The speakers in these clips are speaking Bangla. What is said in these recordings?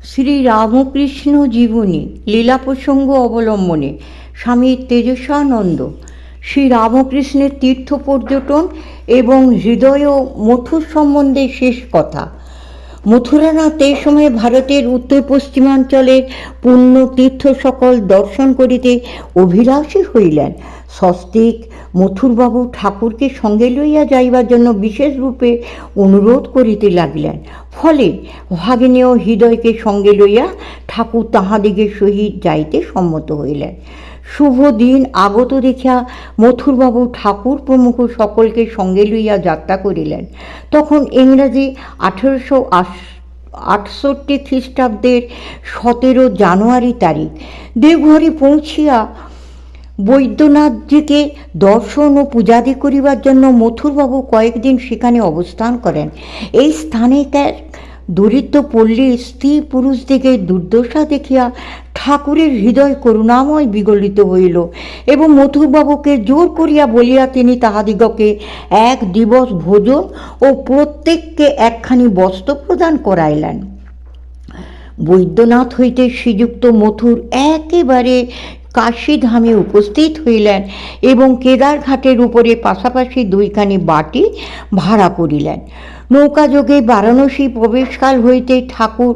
শ্রী রামকৃষ্ণ জীবনী লীলা প্রসঙ্গ অবলম্বনে স্বামী তেজস্বানন্দ শ্রী রামকৃষ্ণের তীর্থ পর্যটন এবং হৃদয় ও মথুর সম্বন্ধে শেষ কথা। মথুরানাথ এই সময় ভারতের উত্তর পশ্চিমাঞ্চলের পুণ্য তীর্থ সকল দর্শন করিতে অভিলাষী হইলেন। স্বস্তিক মথুরবাবু ঠাকুরকে সঙ্গে লইয়া যাইবার জন্য বিশেষ রূপে অনুরোধ করিতে লাগিলেন। ফলে ভাগিনীয় হৃদয়কে সঙ্গে লইয়া ঠাকুর তাহাদিগের সহিত যাইতে সম্মত হইলেন। শুভ দিন আগত দেখিয়া মথুরবাবু ঠাকুর প্রমুখ সকলকে সঙ্গে লইয়া যাত্রা করিলেন। তখন ইংরাজি 1868 খ্রিস্টাব্দের 17 জানুয়ারি তারিখ। দেওঘরে পৌঁছিয়া বৈদ্যনাথজিকে দর্শন ও পূজাদি করিবার জন্য মথুরবাবু কয়েকদিন সেখানে অবস্থান করেন। এই স্থানে দরিদ্র পল্লী স্ত্রী পুরুষদিকে দুর্দশা দেখিয়া ঠাকুরের হৃদয় করুণাময় বিগলিত হইল এবং মথুরবাবুকে জোর করিয়া বলিয়া তিনি তাহাদিগকে এক দিবস ভোজন ও প্রত্যেককে একখানি বস্ত্র প্রদান করাইলেন। বৈদ্যনাথ হইতে শ্রীযুক্ত মথুর একেবারে কাশীধামে উপস্থিত হইলেন এবং কেদারঘাটের উপরে পাশাপাশি দুইখানি বাটি ভাড়া করিলেন। নৌকাযোগে বারাণসী প্রবেশকাল হইতে ঠাকুর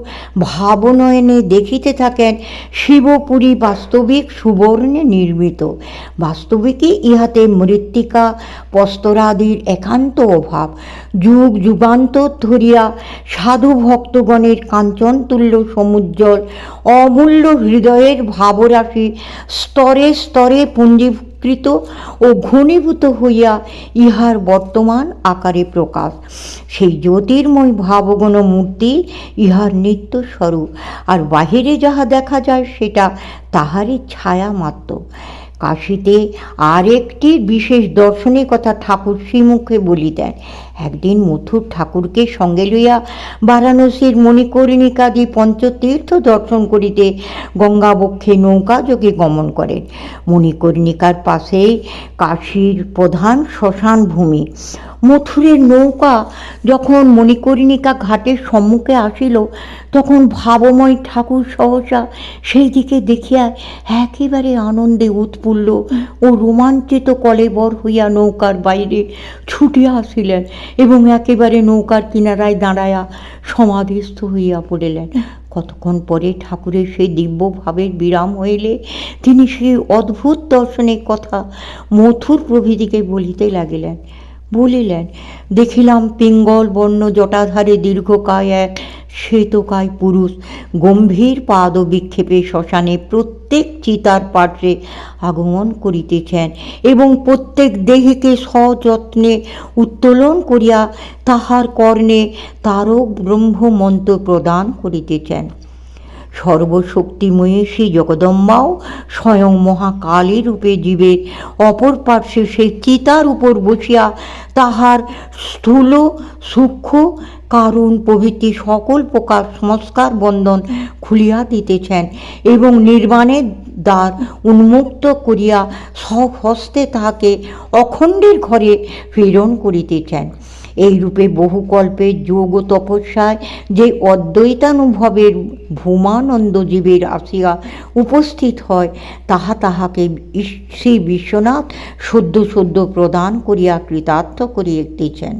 ভাবনয়নে দেখিতে থাকেন শিবপুরী বাস্তবিক সুবর্ণে নির্মিত। বাস্তবিকই ইহাতে মৃত্তিকা প্রস্তরাদির একান্ত অভাব। যুগ যুগান্তর ধরিয়া সাধু ভক্তগণের কাঞ্চনতুল্য সমুজ্জ্বল অমূল্য হৃদয়ের ভাবরাশি স্তরে স্তরে পুঞ্জীকৃত ও ঘনীভূত হইয়া ইহার বর্তমান আকারে প্রকাশ। সেই জ্যোতির্ময় ভাবগণ মূর্তি ইহার নিত্য স্বরূপ, আর বাহিরে যাহা দেখা যায় সেটা তাহারই ছায়া মাত্র। কাশীতে আর একটি বিশেষ দর্শনের কথা ঠাকুর শ্রীমুখে বলিতেন। একদিন মথুর ঠাকুরকে সঙ্গে লইয়া বারাণসীর মণিকর্ণিকাদি পঞ্চতীর্থ দর্শন করিতে গঙ্গাবক্ষে নৌকা যোগে গমন করেন। মণিকর্ণিকার পাশেই কাশীর প্রধান শ্মশান ভূমি। মথুরের নৌকা যখন মণিকর্ণিকা ঘাটের সম্মুখে আসিল তখন ভাবময় ঠাকুর সহসা সেই দিকে দেখিয়া একেবারে আনন্দে উৎফুল্ল ও রোমাঞ্চিত কলেবর হইয়া নৌকার বাইরে ছুটিয়া আসিলেন এবং একেবারে নৌকার কিনারায় দাঁড়াইয়া সমাধিস্থ হইয়া পড়িলেন। কতক্ষণ পরে ঠাকুরের সেই দিব্যভাবের বিরাম হইলে তিনি সেই অদ্ভুত দর্শনের কথা মথুর প্রভৃতিকে বলিতে লাগিলেন। বলিলেন, দেখিলাম পিঙ্গল বর্ণ জটাধারে দীর্ঘকায় এক শ্বেতকায় পুরুষ গম্ভীর পাদ বিক্ষেপে শ্মশানে প্রত্যেক চিতার পার্শ্বে আগমন করিতেছেন এবং প্রত্যেক দেহকে সযত্নে উত্তোলন করিয়া তাহার কর্ণে তারক ব্রহ্মমন্ত্র প্রদান করিতেছেন। সর্বশক্তিময়ী শ্রী জগদম্বাও স্বয়ং মহাকালী রূপে জীবের অপর পার্শ্বে সেই চিতার উপর বসিয়া তাহার স্থূল সূক্ষ্ম কারণ প্রভৃতি সকল প্রকার সংস্কার বন্ধন খুলিয়া দিতেছেন এবং নির্বাণের দ্বার উন্মুক্ত করিয়া স্বহস্তে তাহাকে অখণ্ডের ঘরে প্রেরণ করিতেছেন। এই রূপে বহুকল্পে যোগ তপস্যায় যে অদ্বৈতানুভবের ভূমানন্দ জীবের আসিয়া উপস্থিত হয় তাহাকে শ্রী বিশ্বনাথ সদ্য সদ্য প্রদান করিয়া কৃতার্থ করিতেছেন।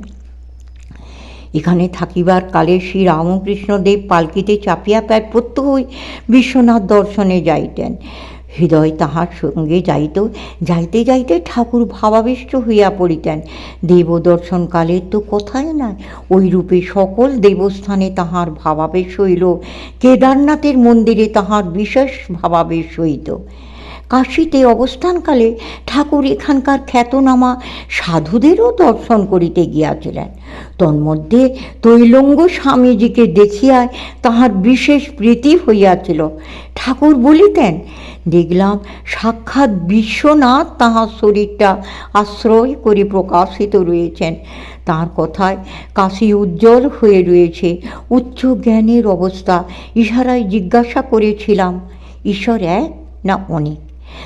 এখানে থাকিবার কালে শ্রী রামকৃষ্ণদেব পালকিতে চাপিয়া প্রায় প্রত্যহই বিশ্বনাথ দর্শনে যাইতেন। হৃদয় তাহার সঙ্গে যাইতে যাইতে ঠাকুর ভাবাবিষ্ট হইয়া পড়িতেন। দেবদর্শনকালের তো কথাই নাই। ওই রূপে সকল দেবস্থানে তাহার ভাবাবেশ হইল। কেদারনাথের মন্দিরে তাহার বিশেষ ভাবাবেশ হইত। কাশীতে অবস্থানকালে ঠাকুর এখানকার খ্যাতনামা সাধুদেরও দর্শন করিতে গিয়াছিলেন। তন্মধ্যে তৈলঙ্গ স্বামীজিকে দেখিয়ায় তাহার বিশেষ প্রীতি হইয়াছিল। ঠাকুর বলিতেন, দেখলাম সাক্ষাৎ বিশ্বনাথ তাহার শরীরটা আশ্রয় করে প্রকাশিত রয়েছেন। তাঁর কথায় কাশী উজ্জ্বল হয়ে রয়েছে। উচ্চ জ্ঞানের অবস্থা। ইশারায় জিজ্ঞাসা করেছিলাম, ঈশ্বর এক না অনেক?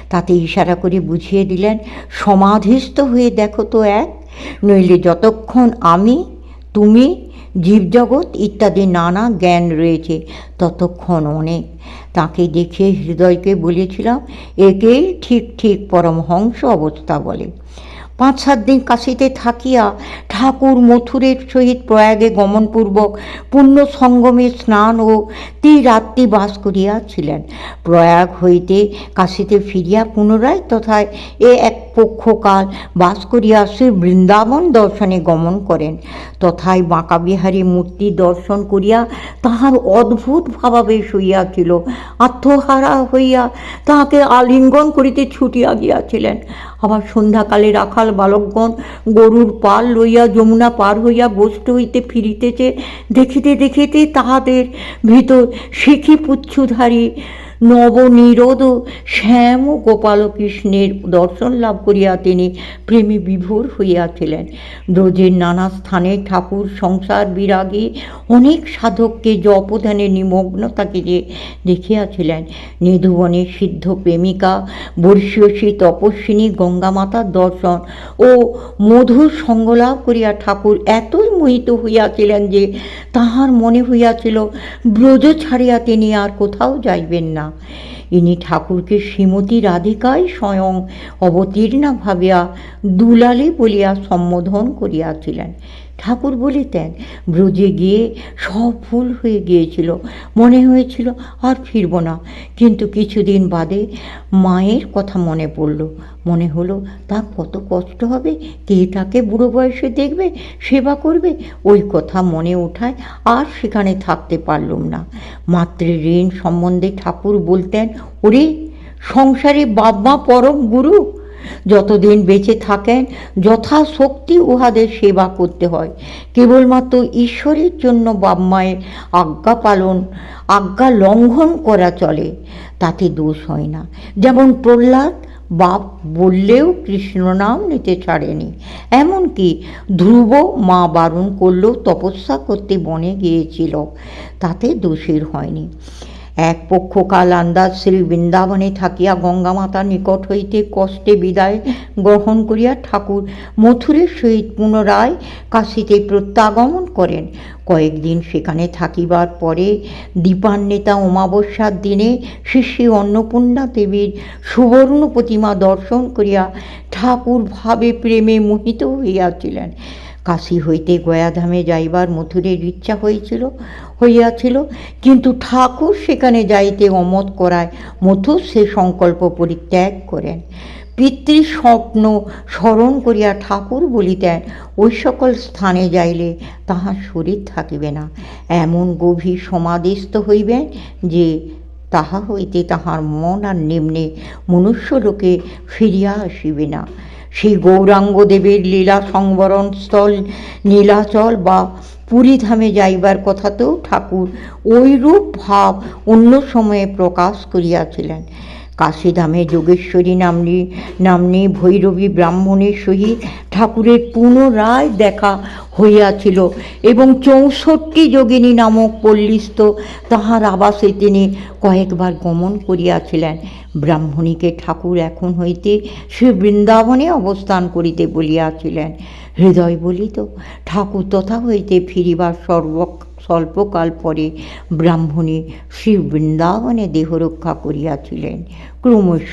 তাতে ইশারা করে বুঝিয়ে দিলেন, সমাধিস্থ হয়ে দেখো তো এক, নইলে যতক্ষণ আমি তুমি জীবজগৎ ইত্যাদি নানা জ্ঞান রয়েছে ততক্ষণ অনেক। তাকে দেখে হৃদয়কে বলেছিলাম, একেই ঠিক ঠিক পরমহংস অবস্থা বলে। 5-7 দিন কাশীতে থাকিয়া ঠাকুর মথুরের সহিত প্রয়াগে গমনপূর্বক পুণ্য সঙ্গমে স্নান ও ত্রিরাত্রি বাস করিয়াছিলেন। প্রয়াগ হইতে কাশীতে ফিরিয়া পুনরায় তথায় এক পক্ষকাল বাস করিয়া শ্রী বৃন্দাবন দর্শনে গমন করেন। তথায় বাঁকাবিহারী মূর্তি দর্শন করিয়া তাহার অদ্ভুত ভাবাবেশ হইয়াছিল। আত্মহারা হইয়া তাহাকে আলিঙ্গন করিতে ছুটিয়া গিয়াছিলেন। আবার সন্ধ্যাকালে রাখাল বালকগণ গরুর পাল লইয়া যমুনা পার হইয়া গোষ্ঠ হইতে ফিরিতেছে। দেখিতে দেখিতে তাহাদের ভিতর শিখি পুচ্ছুধারী নবনিরোধ শ্যাম গোপালকৃষ্ণের দর্শন লাভ করিয়া তিনি প্রেমে বিভোর হইয়াছিলেন। ব্রজের নানা স্থানে ঠাকুর সংসার বিরাগী অনেক সাধককে জপধ্যানে নিমগ্ন থাকিতে দেখিয়াছিলেন। নিধুবনে সিদ্ধ প্রেমিকা বর্ষীয়সী তপস্বিনী গঙ্গামাতার দর্শন ও মধুর সঙ্গলাভ করিয়া ঠাকুর এতই মোহিত হইয়াছিলেন যে তাহার মনে হইয়াছিল ব্রজ ছাড়িয়া তিনি আর কোথাও যাইবেন না। ইনি ঠাকুরকে শ্রীমতী রাধিকাই স্বয়ং অবতীর্ণা ভাবিয়া দুলালী বলিয়া সম্বোধন করিয়াছিলেন। ঠাকুর বলিতেন, ব্রজে গিয়ে সব ভুল হয়ে গিয়েছিল, মনে হয়েছিল আর ফিরব না। কিন্তু কিছুদিন বাদে মায়ের কথা মনে পড়ল। মনে হলো তার কত কষ্ট হবে, কে তাকে বুড়ো বয়সে দেখবে, সেবা করবে। ওই কথা মনে ওঠায় আর সেখানে থাকতে পারলুম না। মাতৃঋণ সম্বন্ধে ঠাকুর বলতেন, ওরে সংসারে বাবা পরম গুরু, যতদিন বেঁচে থাকেন যথাশক্তি উহাদের সেবা করতে হয়। কেবলমাত্র ঈশ্বরের জন্য বাপ মায়ের আজ্ঞা লঙ্ঘন করা চলে, তাতে দোষ হয় না। যেমন প্রহ্লাদ বাপ বললেও কৃষ্ণ নাম নিতে ছাড়েনি, এমনকি ধ্রুব মা বারণ করলেও তপস্যা করতে বনে গিয়েছিল, তাতে দোষের হয়নি। এক পক্ষকাল আন্দাজ শ্রী বৃন্দাবনে থাকিয়া গঙ্গামাতার নিকট হইতে কষ্টে বিদায় গ্রহণ করিয়া ঠাকুর মথুরের সহিত পুনরায় কাশীতে প্রত্যাগমন করেন। কয়েকদিন সেখানে থাকিবার পরে দীপান্বিতা অমাবস্যার দিনে শ্রী অন্নপূর্ণা দেবীর সুবর্ণ প্রতিমা দর্শন করিয়া ঠাকুর ভাবে প্রেমে মোহিত হইয়াছিলেন। কাশী হইতে গয়াধামে যাইবার মথুরের ইচ্ছা হইয়াছিল, কিন্তু ঠাকুর সেখানে যাইতে অমত করায় মথুর সে সংকল্প পরিত্যাগ করেন। পিতৃস্বপ্ন স্মরণ করিয়া ঠাকুর বলিতেন, ওই সকল স্থানে যাইলে তাহার শরীর থাকিবে না, এমন গভীর সমাধিস্থ হইবেন যে তাহা হইতে তাহার মন আর নিম্নে মনুষ্যলোকে ফিরিয়া আসিবে না। সেই গৌরাঙ্গদেবের লীলা সংবরণ স্থল নীলাচল বা পুরীধামে যাইবার কথাতেও ঠাকুর ওইরূপ ভাব অন্য সময়ে প্রকাশ করিয়াছিলেন। কাশীধামে যোগেশ্বরী নাম্নী ভৈরবী ব্রাহ্মণের সহিত ঠাকুরের পুনরায় দেখা হইয়াছিল এবং 64 যোগিনী নামক পল্লীস্থ তাহার আবাসে তিনি কয়েকবার গমন করিয়াছিলেন। ব্রাহ্মণীকে ঠাকুর এখন হইতে সে বৃন্দাবনে অবস্থান করিতে বলিয়াছিলেন। হৃদয় বলিত, ঠাকুর তথা হইতে ফিরিবার স্বল্পকাল পরে ব্রাহ্মণী শ্রী বৃন্দাবনে দেহরক্ষা করিয়াছিলেন। ক্রমশ